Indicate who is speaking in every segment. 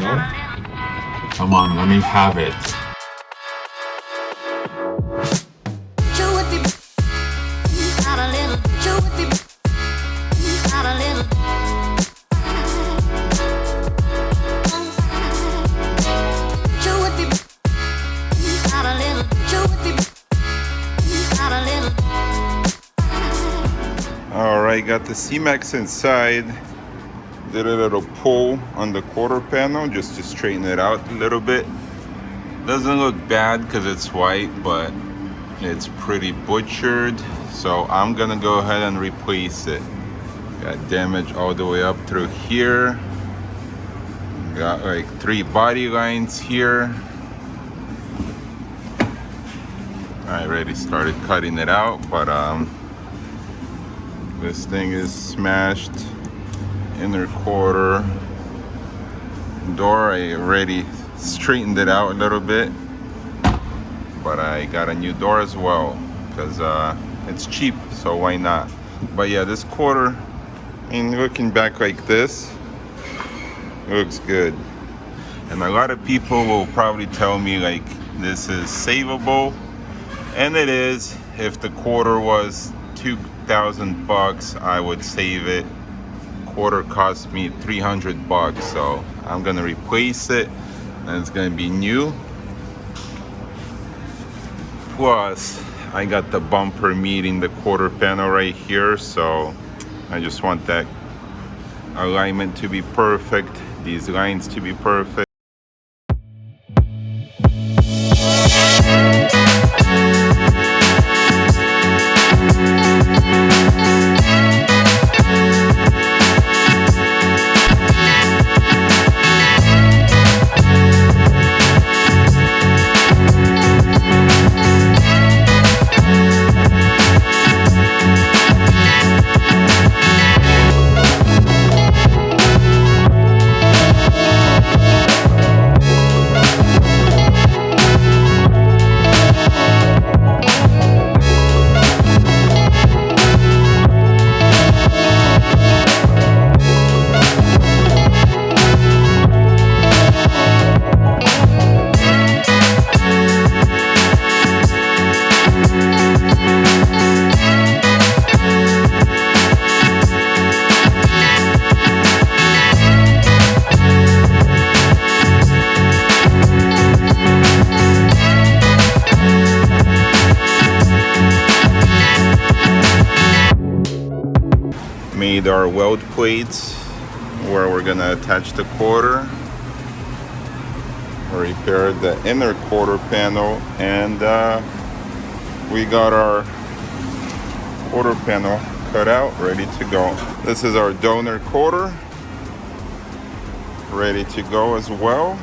Speaker 1: No? Come on, let me have it.
Speaker 2: Alright, got the C-Max inside. Did a little pull on the quarter panel just to straighten it out a little bit. Doesn't look bad because it's white, but it's pretty butchered. So I'm gonna go ahead and replace it. Got damage all the way up through here. Got like 3 body lines here. I already started cutting it out, but this thing is smashed. Inner quarter door, I already straightened it out a little bit, but I got a new door as well because it's cheap, so why not? But yeah, this quarter, I mean, looking back like this, it looks good. And a lot of people will probably tell me like this is savable, and it is. If the quarter was $2,000, I would save it. Quarter cost me $300, so I'm gonna replace it and it's gonna be new. Plus I got the bumper meeting the quarter panel right here, so I just want that alignment to be perfect, these lines to be perfect. Made our weld plates where we're gonna attach the quarter. Repaired the inner quarter panel, and we got our quarter panel cut out, ready to go. This is our donor quarter, ready to go as well.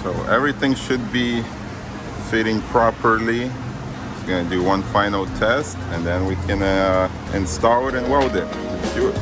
Speaker 2: So everything should be fitting properly. Gonna do one final test and then we can install it and weld it. Let's do it.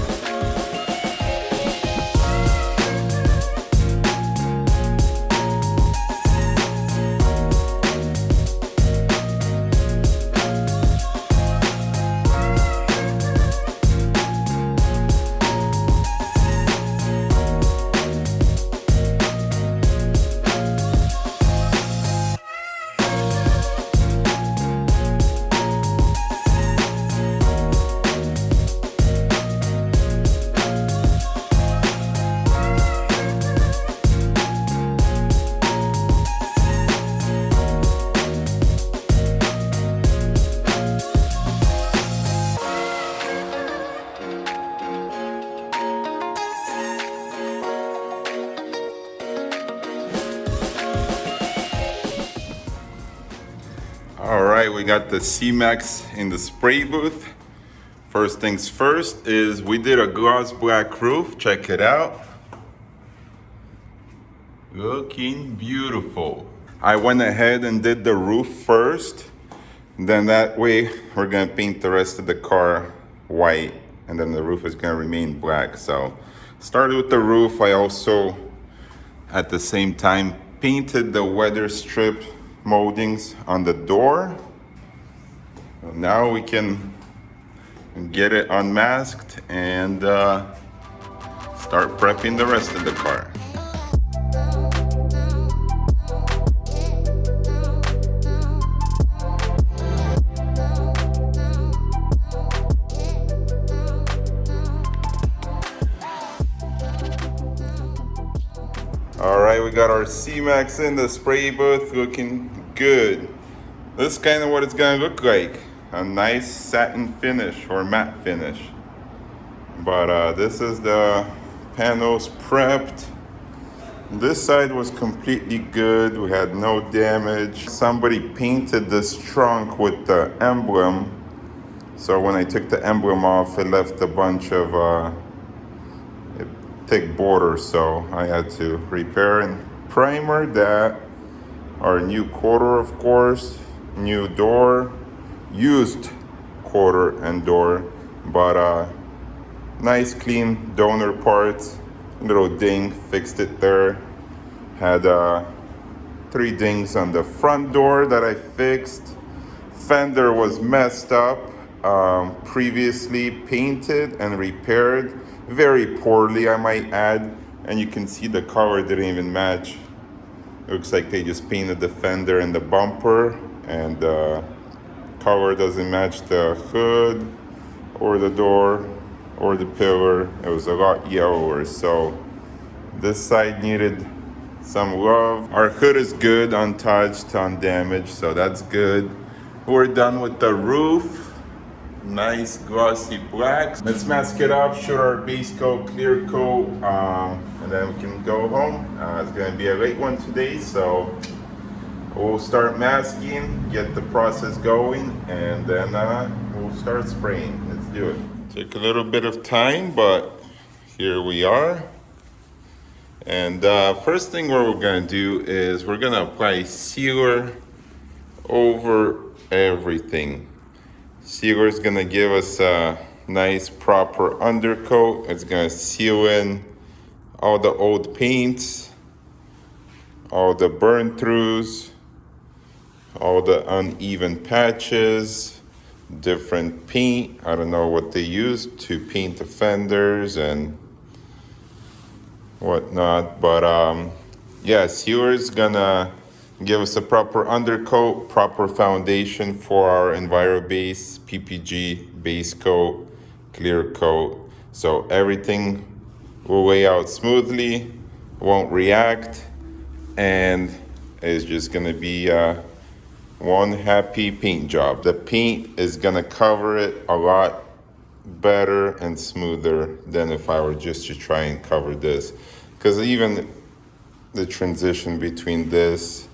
Speaker 2: All right, we got the C-Max in the spray booth. First things first is we did a gloss black roof. Check it out. Looking beautiful. I went ahead and did the roof first. Then that way we're gonna paint the rest of the car white, and then the roof is gonna remain black. So started with the roof. I also at the same time painted the weather strip moldings on the door. So now we can get it unmasked, and start prepping the rest of the car. All right, we got our C-Max in the spray booth, looking good. This is kind of what it's gonna look like. A nice satin finish or matte finish. But this is the panels prepped. This side was completely good. We had no damage. Somebody painted this trunk with the emblem. So when I took the emblem off, it left a bunch of thick border, so I had to repair and primer that. Our new quarter, of course, new door, used quarter and door, but nice clean donor parts, little ding, fixed it there. Had 3 dings on the front door that I fixed. Fender was messed up, previously painted and repaired. Very poorly, I might add, and you can see the color didn't even match. Looks like they just painted the fender and the bumper, and color doesn't match the hood or the door or the pillar. It was a lot yellower, so this side needed some love. Our hood is good, untouched, undamaged, so that's good. We're done with the roof. Nice glossy black. Let's mask it up, shoot our base coat, clear coat, and then we can go home. It's gonna be a late one today, so we'll start masking, get the process going, and then we'll start spraying. Let's do it. Took a little bit of time, but here we are. And first thing what we're gonna do is we're gonna apply sealer over everything. Sealer is gonna give us a nice proper undercoat. It's gonna seal in all the old paints, all the burn throughs, all the uneven patches, different paint. I don't know what they use to paint the fenders and whatnot, but yeah, sealer is gonna give us a proper undercoat, proper foundation for our EnviroBase PPG base coat, clear coat. So everything will lay out smoothly, won't react, and is just gonna be one happy paint job. The paint is gonna cover it a lot better and smoother than if I were just to try and cover this. Because even the transition between this,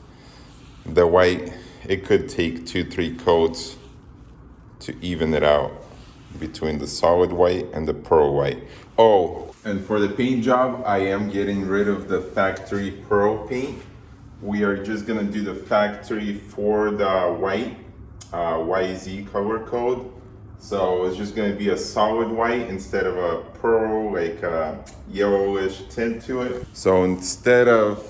Speaker 2: the white, it could take 2-3 coats to even it out between the solid white and the pearl white. Oh, and for the paint job, I am getting rid of the factory pearl paint. We are just gonna do the factory for the white, YZ color code. So it's just gonna be a solid white instead of a pearl, like a yellowish tint to it. So instead of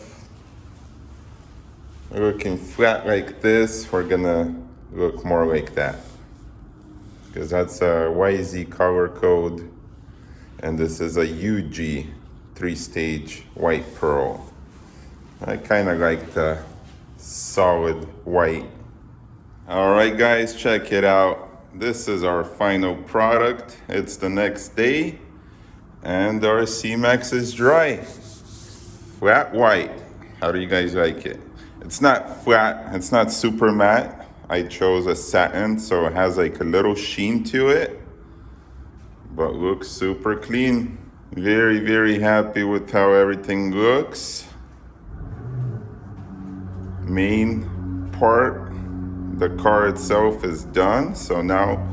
Speaker 2: looking flat like this, we're gonna look more like that. Because that's a YZ color code, and this is a UG 3-stage white pearl. I kind of like the solid white. All right, guys, check it out. This is our final product. It's the next day, and our C-Max is dry. Flat white. How do you guys like it? It's not flat, it's not super matte. I chose a satin, so it has like a little sheen to it, but looks super clean. Very, very happy with how everything looks. Main part, the car itself is done. So now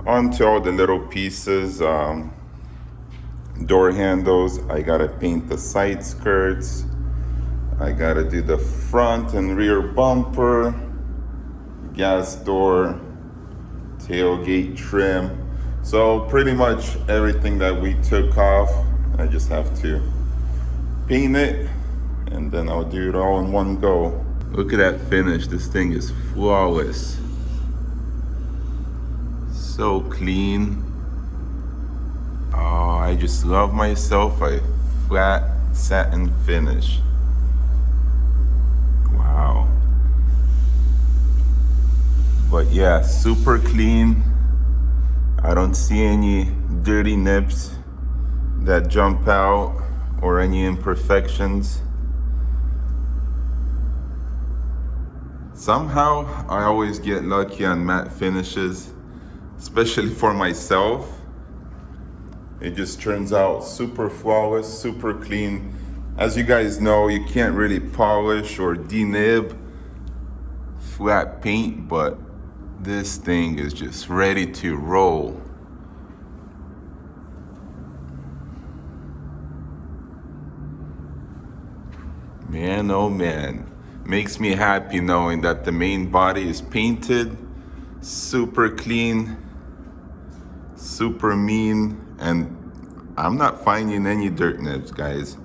Speaker 2: onto all the little pieces. Door handles, I gotta paint the side skirts. I gotta do the front and rear bumper, gas door, tailgate trim. So pretty much everything that we took off, I just have to paint it, and then I'll do it all in one go. Look at that finish, this thing is flawless. So clean, I just love myself a flat satin finish. Wow. But yeah, super clean. I don't see any dirty nips that jump out or any imperfections. Somehow I always get lucky on matte finishes, especially for myself. It just turns out super flawless, super clean. As you guys know, you can't really polish or denib flat paint, but this thing is just ready to roll. Man, oh man. Makes me happy knowing that the main body is painted, super clean, super mean, and I'm not finding any dirt nibs, guys.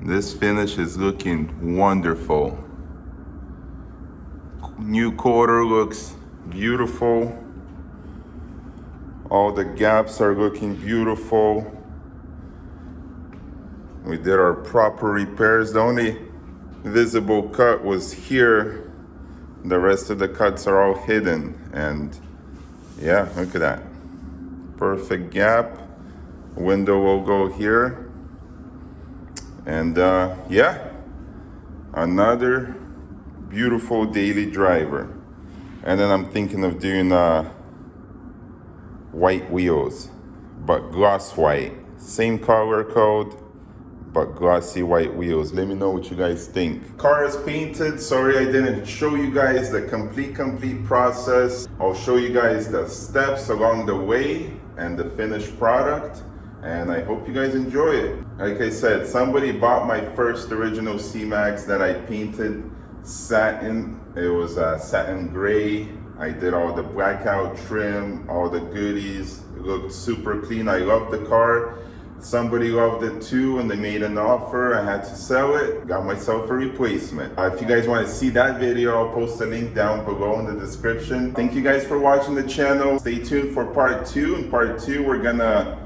Speaker 2: This finish is looking wonderful. New quarter looks beautiful. All the gaps are looking beautiful. We did our proper repairs. The only visible cut was here. The rest of the cuts are all hidden. And yeah, look at that. Perfect gap. Window will go here. And yeah, another beautiful daily driver. And then I'm thinking of doing white wheels, but gloss white. Same color code, but glossy white wheels. Let me know what you guys think. Car is painted. Sorry I didn't show you guys the complete process. I'll show you guys the steps along the way and the finished product. And I hope you guys enjoy it. Like I said, somebody bought my first original C-Max that I painted satin. It was satin gray. I did all the blackout trim, all the goodies. It looked super clean. I love the car. Somebody loved it too and they made an offer. I had to sell it. Got myself a replacement. If you guys want to see that video, I'll post a link down below in the description. Thank you guys for watching the channel. Stay tuned for part 2. In part 2, we're gonna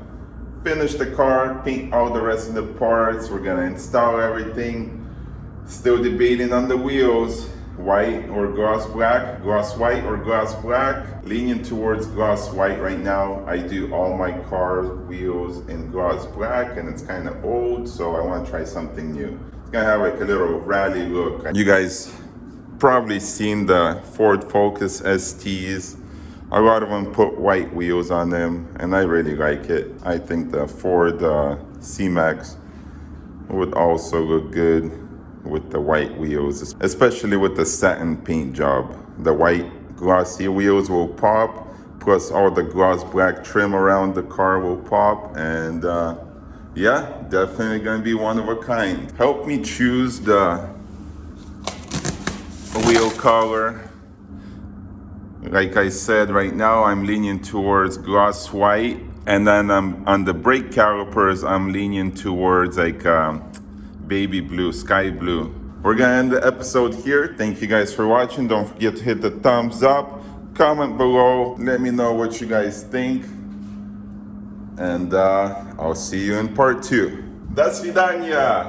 Speaker 2: finish the car, paint all the rest of the parts. We're gonna install everything. Still debating on the wheels. White or gloss black, gloss white or gloss black. Leaning towards gloss white right now. I do all my car wheels in gloss black and it's kind of old, so I want to try something new. It's gonna have like a little rally look. You guys probably seen the Ford Focus STs. A lot of them put white wheels on them and I really like it. I think the Ford C-Max would also look good with the white wheels, especially with the satin paint job. The white glossy wheels will pop, plus all the gloss black trim around the car will pop, and yeah, definitely gonna be one of a kind. Help me choose the wheel color. Like I said, right now I'm leaning towards gloss white, and then on the brake calipers I'm leaning towards like baby blue, sky blue. We're gonna end the episode here. Thank you guys for watching. Don't forget to hit the thumbs up, comment below, let me know what you guys think, and I'll see you in part 2. До свидания!